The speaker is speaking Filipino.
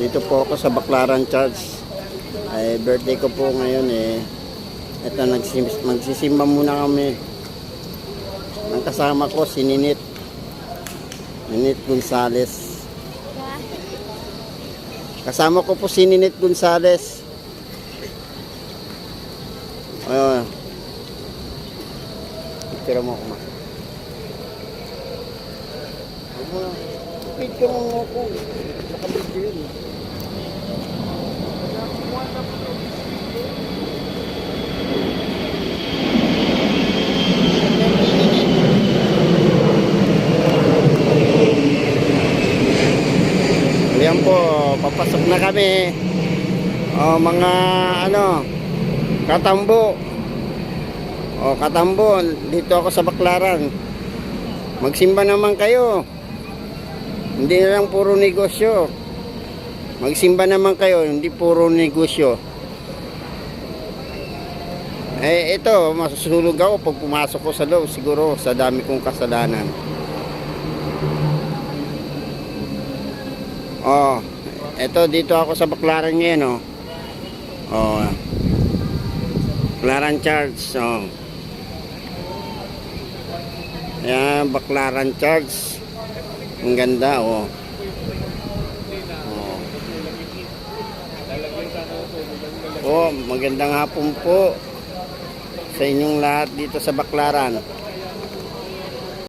Dito po ako sa Baclaran Church. Ay birthday ko po ngayon eh. Ito magsisimba muna kami. Ang kasama ko si Ninit Gonzales. Kasama ko po si Ninit Gonzales. Ayun. Tira mo ako ma. Picture mo ako. Nakabidyo yun. Ayan po, papasok na kami. Mga katambo. Katambo, dito ako sa Baclaran. Magsimba naman kayo. Hindi na lang puro negosyo. Magsimba naman kayo, hindi puro negosyo. Ito, masusulog ako pag pumasok ko sa loob, siguro sa dami kong kasalanan. Ito dito ako sa Baclaran ngayon, Baclaran Church, Ayan, Baclaran Church. Ang ganda, magandang hapon po sa inyong lahat dito sa Baclaran.